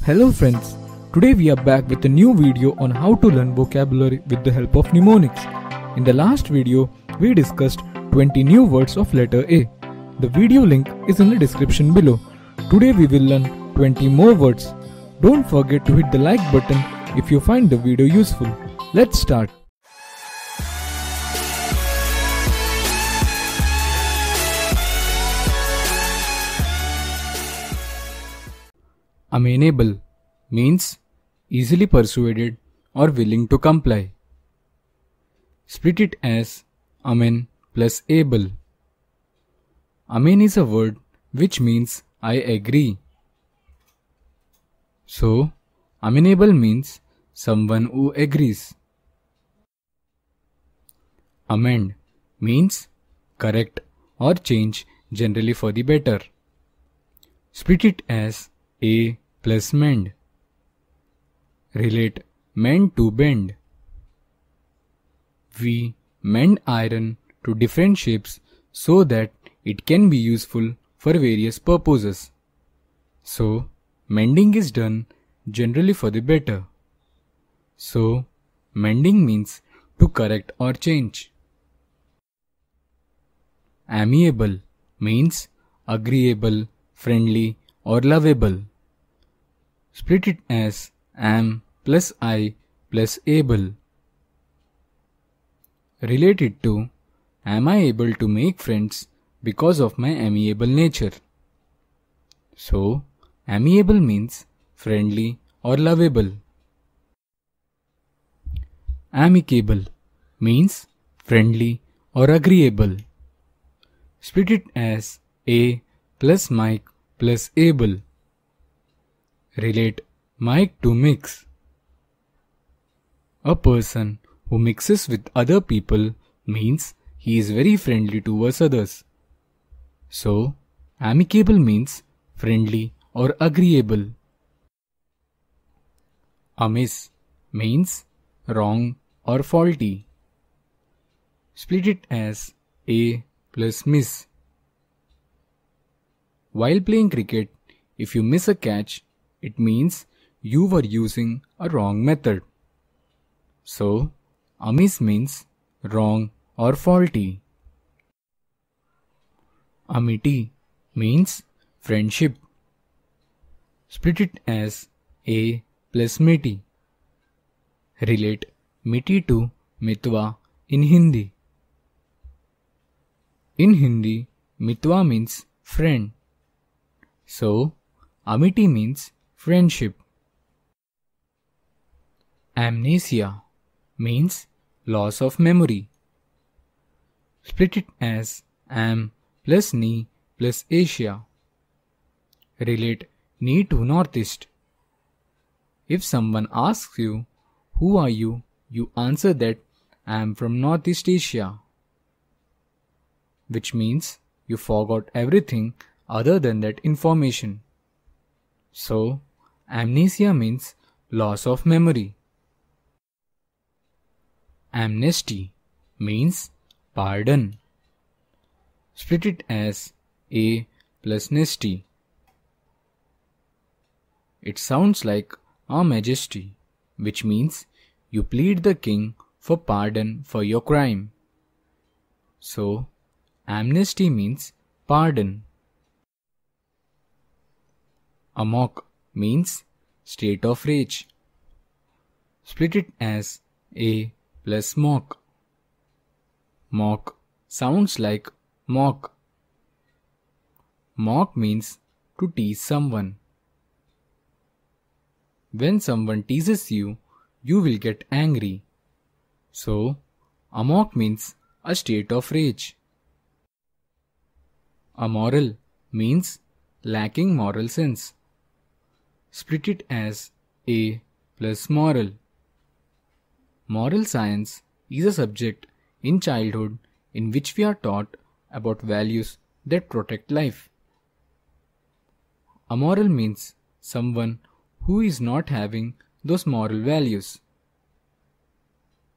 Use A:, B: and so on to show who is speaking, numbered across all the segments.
A: Hello friends, today we are back with a new video on how to learn vocabulary with the help of mnemonics. In the last video, we discussed 20 new words of letter A. The video link is in the description below. Today we will learn 20 more words. Don't forget to hit the like button if you find the video useful. Let's start. Amenable means easily persuaded or willing to comply. Split it as amen plus able. Amen is a word which means I agree. So, amenable means someone who agrees. Amend means correct or change, generally for the better. Split it as A plus mend. Relate mend to bend. We mend iron to different shapes so that it can be useful for various purposes. So, mending is done generally for the better. So, mending means to correct or change. Amiable means agreeable, friendly or lovable. Split it as am plus I plus able. Relate it to am I able to make friends because of my amiable nature. So, amiable means friendly or lovable. Amicable means friendly or agreeable. Split it as A plus Mike plus able. Relate Mike to mix. A person who mixes with other people means he is very friendly towards others. So, amicable means friendly or agreeable. Amiss means wrong or faulty. Split it as A plus miss. While playing cricket, if you miss a catch, it means you were using a wrong method. So, amiss means wrong or faulty. Amity means friendship. Split it as A plus miti. Relate miti to mitwa in Hindi. In Hindi, mitwa means friend. So, amity means friendship. Amnesia means loss of memory. Split it as am plus ni plus Asia. Relate ni to northeast. If someone asks you, who are you? You answer that I am from Northeast Asia, which means you forgot everything other than that information. So, amnesia means loss of memory. Amnesty means pardon. Split it as A plus nesty. It sounds like Our Majesty, which means you plead the king for pardon for your crime. So, amnesty means pardon. Amok means state of rage. Split it as A plus mock. Mock sounds like mock. Mock means to tease someone. When someone teases you, you will get angry. So, amok means a state of rage. Amoral means lacking moral sense. Split it as A plus moral. Moral science is a subject in childhood in which we are taught about values that protect life. Amoral means someone who is not having those moral values.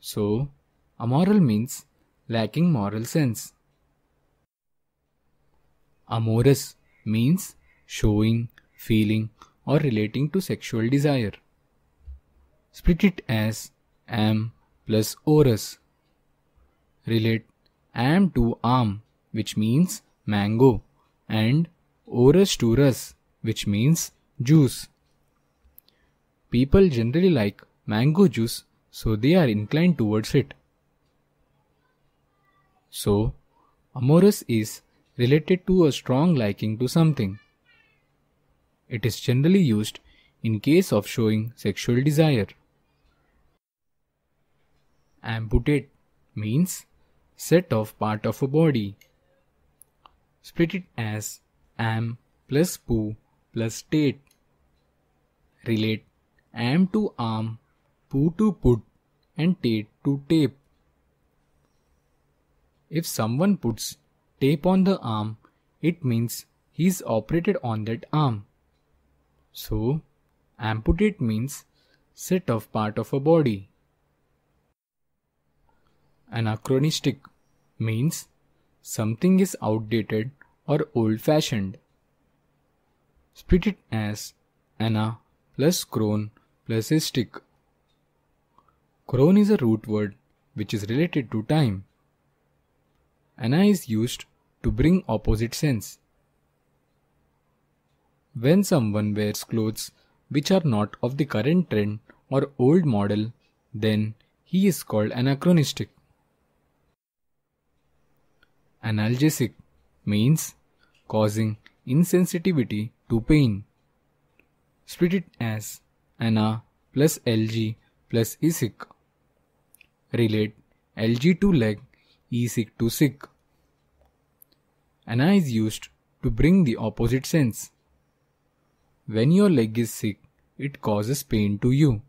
A: So, amoral means lacking moral sense. Amorous means showing, feeling or relating to sexual desire. Split it as am plus orus. Relate am to am, which means mango, and orus to rus, which means juice. People generally like mango juice, so they are inclined towards it. So, amorous is related to a strong liking to something. It is generally used in case of showing sexual desire. Amputate means set off part of a body. Split it as am plus pu plus tate. Relate am to arm, pu to put, and tate to tape. If someone puts tape on the arm, it means he is operated on that arm. So, amputate means set off part of a body. Anachronistic means something is outdated or old-fashioned. Split it as ana plus cron plus istic. Cron is a root word which is related to time. Ana is used to bring opposite sense. When someone wears clothes which are not of the current trend or old model, then he is called anachronistic. Analgesic means causing insensitivity to pain. Split it as ana plus lg plus isic. Relate lg to leg, isic to sick. Ana is used to bring the opposite sense. When your leg is sick, it causes pain to you.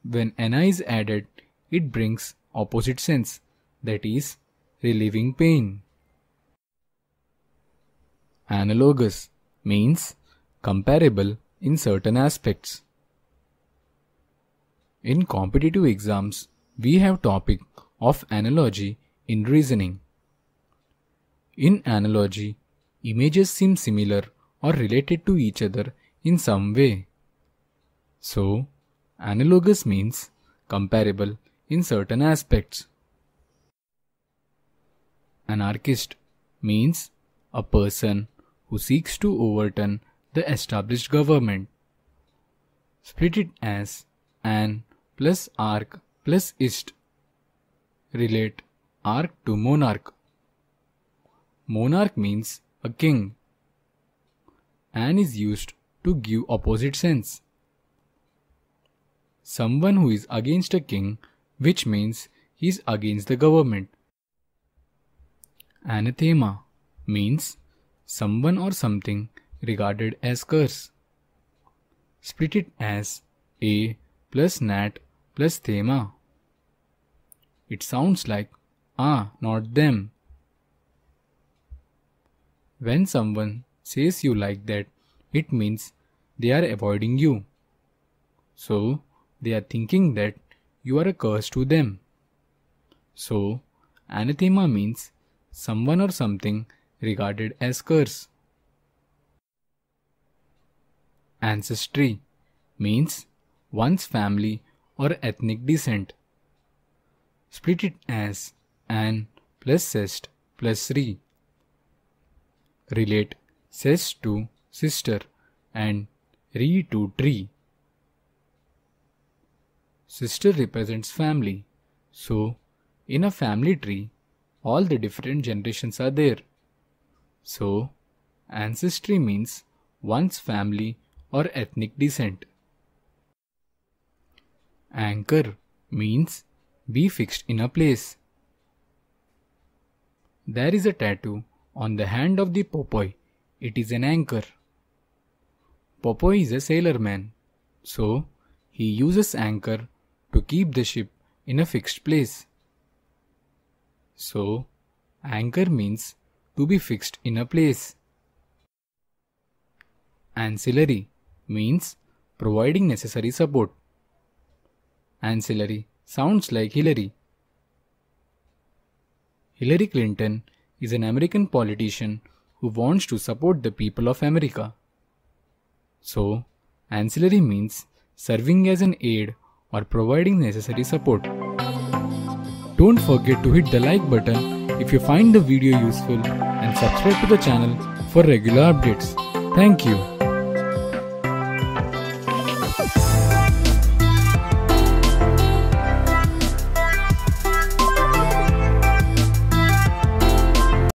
A: When ana is added, it brings opposite sense, that is, relieving pain. Analogous means comparable in certain aspects. In competitive exams, we have topic of analogy in reasoning. In analogy, images seem similar or related to each other in some way. So, analogous means comparable in certain aspects. Anarchist means a person who seeks to overturn the established government. Split it as an plus arch plus ist. Relate arch to monarch. Monarch means a king. An is used to give opposite sense. Someone who is against a king, which means he is against the government. Anathema means someone or something regarded as curse. Split it as a plus nat plus thema. It sounds like not them. When someone says you like that, it means they are avoiding you. So, they are thinking that you are a curse to them. So, anathema means someone or something regarded as curse. Ancestry means one's family or ethnic descent. Split it as an plus cest plus re. Relate cest to sister and re to tree. Sister represents family, so in a family tree, all the different generations are there. So, ancestry means one's family or ethnic descent. Anchor means be fixed in a place. There is a tattoo on the hand of the Popeye. It is an anchor. Popeye is a sailorman, so he uses anchor to keep the ship in a fixed place. So, anchor means to be fixed in a place. Ancillary means providing necessary support. Ancillary sounds like Hillary. Hillary Clinton is an American politician who wants to support the people of America. So, ancillary means serving as an aid or providing necessary support. Don't forget to hit the like button if you find the video useful and subscribe to the channel for regular updates. Thank you.